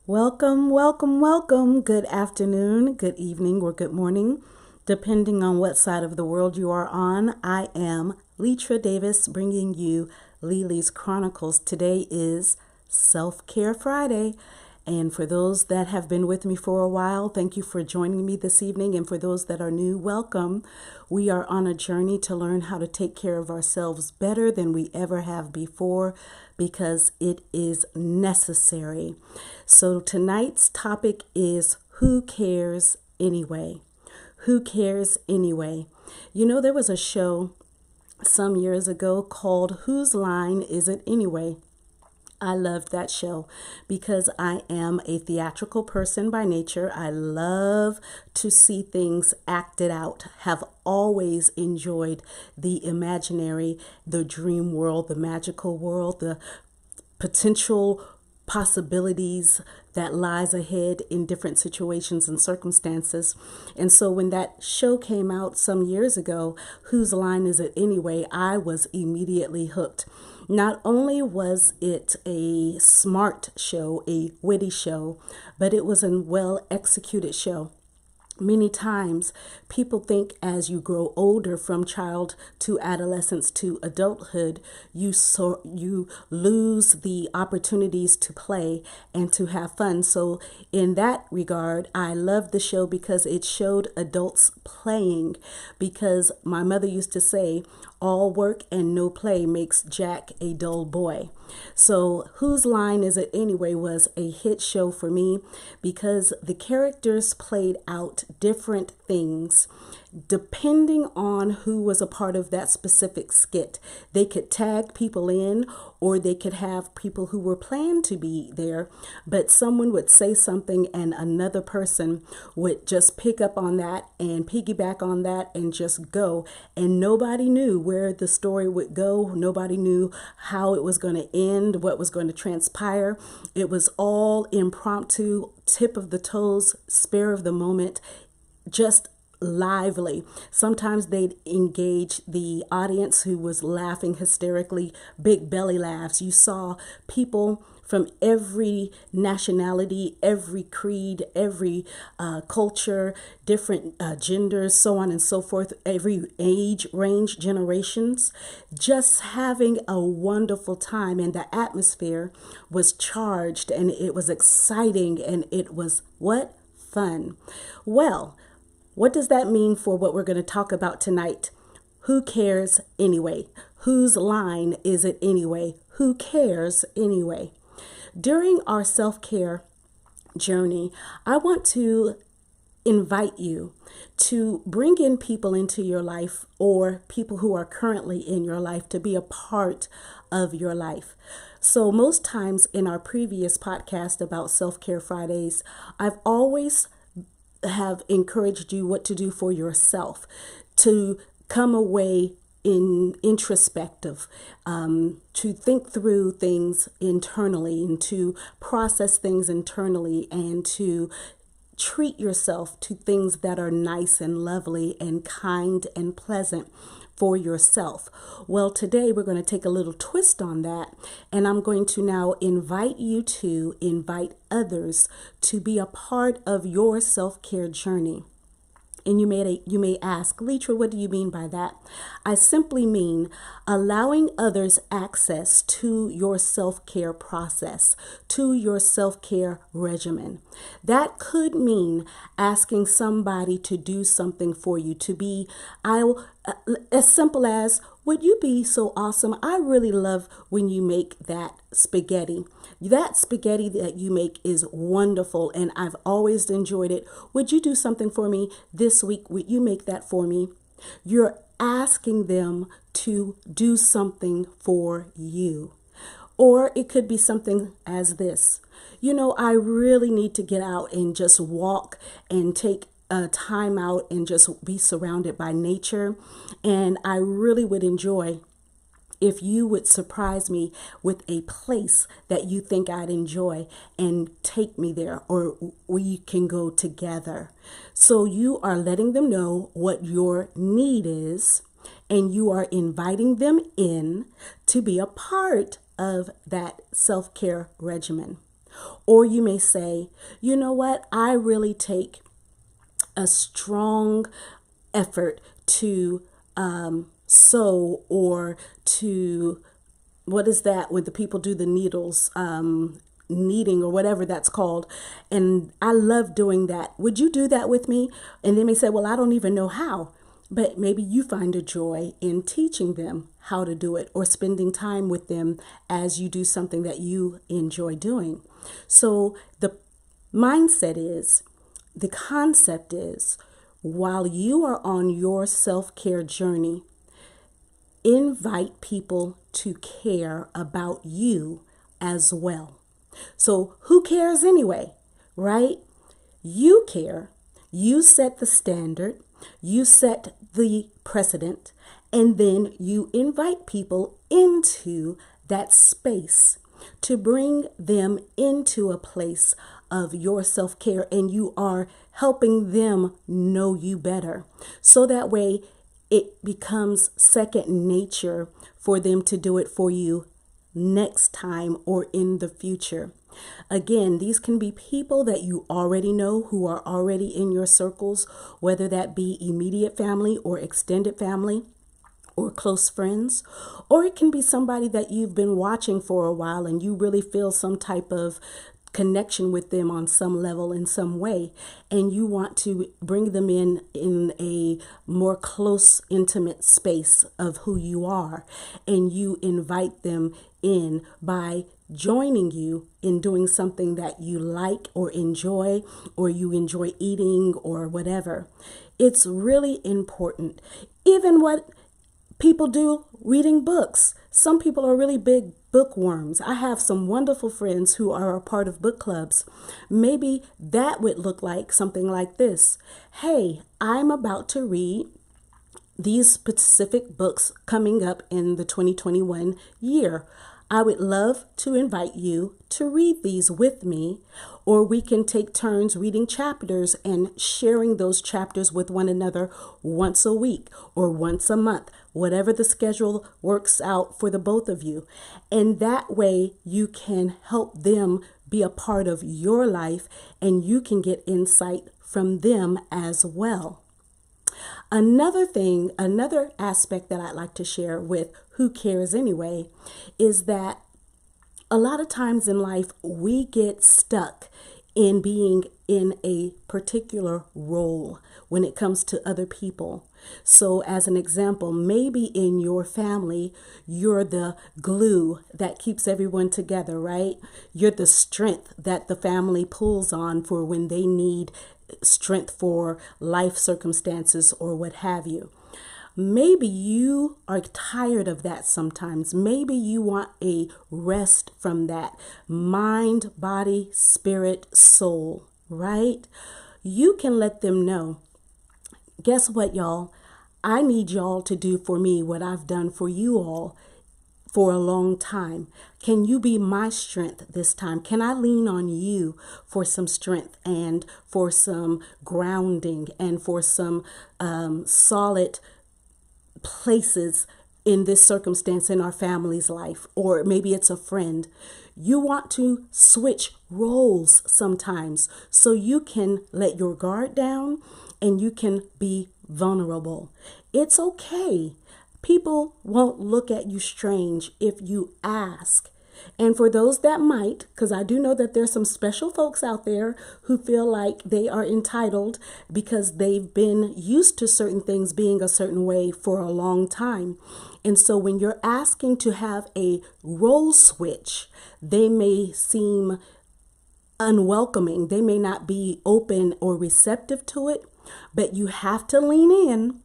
Welcome, welcome, welcome. Good afternoon, good evening, or good morning, depending on what side of the world you are on. I am Letra Davis bringing you Lily's Chronicles. Today is SelfCare Friday. And for those that have been with me for a while, thank you for joining me this evening. And for those that are new, welcome. We are on a journey to learn how to take care of ourselves better than we ever have before because it is necessary. So tonight's topic is who cares anyway? Who cares anyway? You know, there was a show some years ago called Whose Line Is It Anyway? I loved that show because I am a theatrical person by nature. I love to see things acted out, have always enjoyed the imaginary, the dream world, the magical world, the potential possibilities that lies ahead in different situations and circumstances. And so when that show came out some years ago, Whose Line Is It Anyway? I was immediately hooked. Not only was it a smart show, a witty show, but it was a well executed show. Many times people think as you grow older from child to adolescence to adulthood, you lose the opportunities to play and to have fun. So in that regard, I loved the show because it showed adults playing, because my mother used to say, all work and no play makes Jack a dull boy. So Whose Line Is It Anyway was a hit show for me because the characters played out different things depending on who was a part of that specific skit. They could tag people in, or they could have people who were planned to be there, but someone would say something and another person would just pick up on that and piggyback on that and just go. And nobody knew where the story would go. Nobody knew how it was going to end, what was going to transpire. It was all impromptu, tip of the toes, spur of the moment, just lively. Sometimes they'd engage the audience who was laughing hysterically, big belly laughs. You saw people from every nationality, every creed, every culture, different genders, so on and so forth, every age range, generations, just having a wonderful time. And the atmosphere was charged and it was exciting and it was what? Fun. Well, what does that mean for what we're going to talk about tonight? Who cares anyway? Whose line is it anyway? Who cares anyway? During our self-care journey, I want to invite you to bring in people into your life, or people who are currently in your life, to be a part of your life. So most times in our previous podcast about Self-Care Fridays, I've always have encouraged you what to do for yourself, to come away introspective, to think through things internally and to process things internally and to treat yourself to things that are nice and lovely and kind and pleasant for yourself. Well, today we're going to take a little twist on that, and I'm going to now invite you to invite others to be a part of your self-care journey. And you may ask, Letra, what do you mean by that? I simply mean allowing others access to your self-care process, to your self-care regimen. That could mean asking somebody to do something for you, to be, as simple as, would you be so awesome? I really love when you make that spaghetti. That spaghetti that you make is wonderful and I've always enjoyed it. Would you do something for me this week? Would you make that for me? You're asking them to do something for you. Or it could be something as this. You know, I really need to get out and just walk and take a time out and just be surrounded by nature. And I really would enjoy if you would surprise me with a place that you think I'd enjoy and take me there, or we can go together. So you are letting them know what your need is, and you are inviting them in to be a part of that self-care regimen. Or you may say, you know what, I really take a strong effort to sew, or to, what is that when the people do the needles, kneading or whatever that's called. And I love doing that. Would you do that with me? And they may say, well, I don't even know how. But maybe you find a joy in teaching them how to do it, or spending time with them as you do something that you enjoy doing. So the mindset is, the concept is, while you are on your self-care journey, invite people to care about you as well. So who cares anyway, right? You care. You set the standard. You set the precedent. And then you invite people into that space to bring them into a place of your self-care. And you are helping them know you better. So that way it becomes second nature for them to do it for you next time or in the future. Again, these can be people that you already know, who are already in your circles, whether that be immediate family or extended family or close friends, or it can be somebody that you've been watching for a while and you really feel some type of connection with them on some level, in some way, and you want to bring them in a more close, intimate space of who you are, and you invite them in by joining you in doing something that you like or enjoy eating or whatever. It's really important. Even what people do, reading books. Some people are really big bookworms. I have some wonderful friends who are a part of book clubs. Maybe that would look like something like this. Hey, I'm about to read these specific books coming up in the 2021 year. I would love to invite you to read these with me, or we can take turns reading chapters and sharing those chapters with one another once a week or once a month, whatever the schedule works out for the both of you. And that way you can help them be a part of your life, and you can get insight from them as well. Another aspect that I'd like to share with Who Cares Anyway is that a lot of times in life we get stuck in being in a particular role when it comes to other people. So as an example, maybe in your family, you're the glue that keeps everyone together, right? You're the strength that the family pulls on for when they need strength for life circumstances or what have you. Maybe you are tired of that sometimes. Maybe you want a rest from that. Mind, body, spirit, soul, right? You can let them know, guess what, y'all? I need y'all to do for me what I've done for you all for a long time. Can you be my strength this time? Can I lean on you for some strength and for some grounding and for some solid places in this circumstance in our family's life? Or maybe it's a friend. You want to switch roles sometimes so you can let your guard down and you can be vulnerable. It's okay. People won't look at you strange if you ask. And for those that might, because I do know that there's some special folks out there who feel like they are entitled because they've been used to certain things being a certain way for a long time. And so when you're asking to have a role switch, they may seem unwelcoming. They may not be open or receptive to it, but you have to lean in.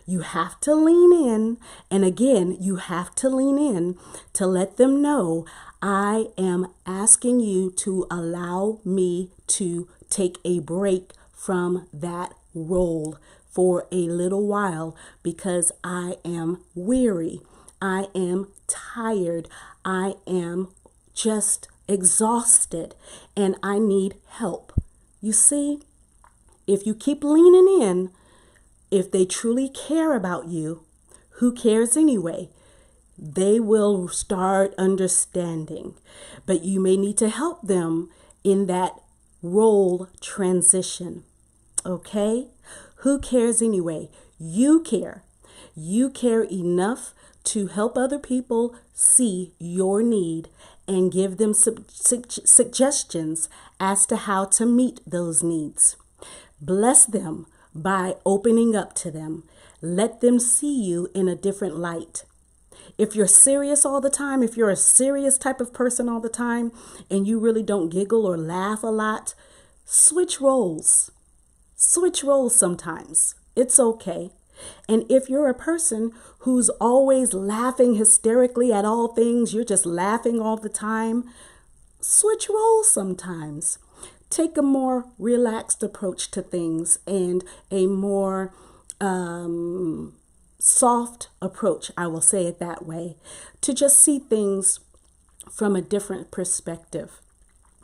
You have to lean in. And again, you have to lean in to let them know, I am asking you to allow me to take a break from that role for a little while because I am weary. I am tired. I am just exhausted and I need help. You see, if you keep leaning in, if they truly care about you, who cares anyway? they will start understanding. But you may need to help them in that role transition. Okay? Who cares anyway? You care. You care enough to help other people see your need and give them suggestions as to how to meet those needs. Bless them by opening up to them. Let them see you in a different light. If you're serious all the time, if you're a serious type of person all the time, and you really don't giggle or laugh a lot, switch roles. Switch roles sometimes. It's okay. And if you're a person who's always laughing hysterically at all things, you're just laughing all the time, switch roles sometimes. Take a more relaxed approach to things and a more soft approach, I will say it that way, to just see things from a different perspective.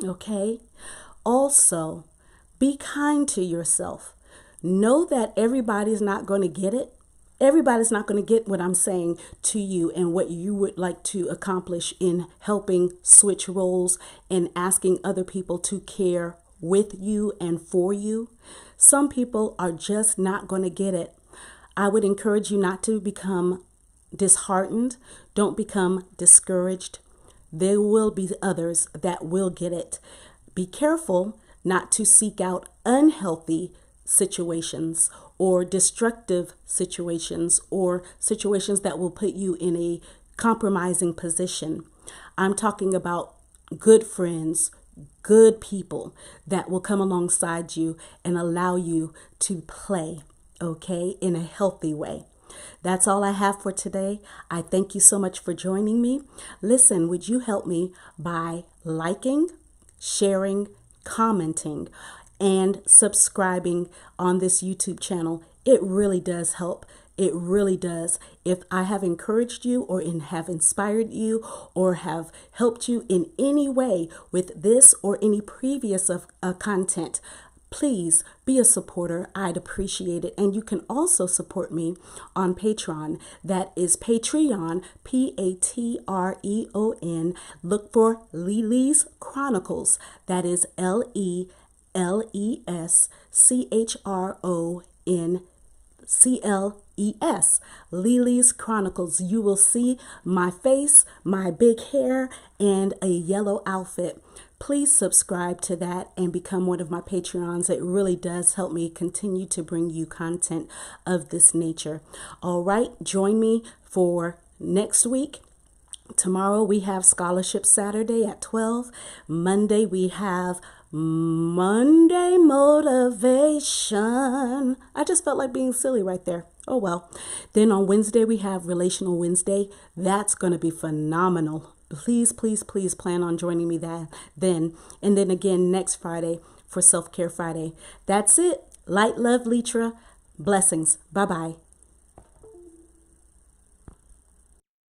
Okay? Also, be kind to yourself. Know that everybody's not going to get it. Everybody's not going to get what I'm saying to you and what you would like to accomplish in helping switch roles and asking other people to care with you and for you. Some people are just not going to get it. I would encourage you not to become disheartened. Don't become discouraged. There will be others that will get it. Be careful not to seek out unhealthy situations or destructive situations or situations that will put you in a compromising position. I'm talking about good friends, good people that will come alongside you and allow you to play, okay, in a healthy way. That's all I have for today. I thank you so much for joining me. Listen, would you help me by liking, sharing, commenting, and subscribing on this YouTube channel? It really does help. It really does. If I have encouraged you or have inspired you or have helped you in any way with this or any previous of content, please be a supporter. I'd appreciate it. And you can also support me on Patreon. That is Patreon, Patreon. Look for Lily's Chronicles. That is LELESCHRONCLES. Lily's Chronicles. You will see my face, my big hair, and a yellow outfit. Please subscribe to that and become one of my Patreons. It really does help me continue to bring you content of this nature. All right, join me for next week. Tomorrow we have Scholarship Saturday at 12. Monday we have Monday Motivation. I just felt like being silly right there. Oh well. Then on Wednesday we have Relational Wednesday. That's going to be phenomenal. Please, please, please plan on joining me then. And then again next Friday for Self-Care Friday. That's it. Light, love, Litra. Blessings. Bye-bye.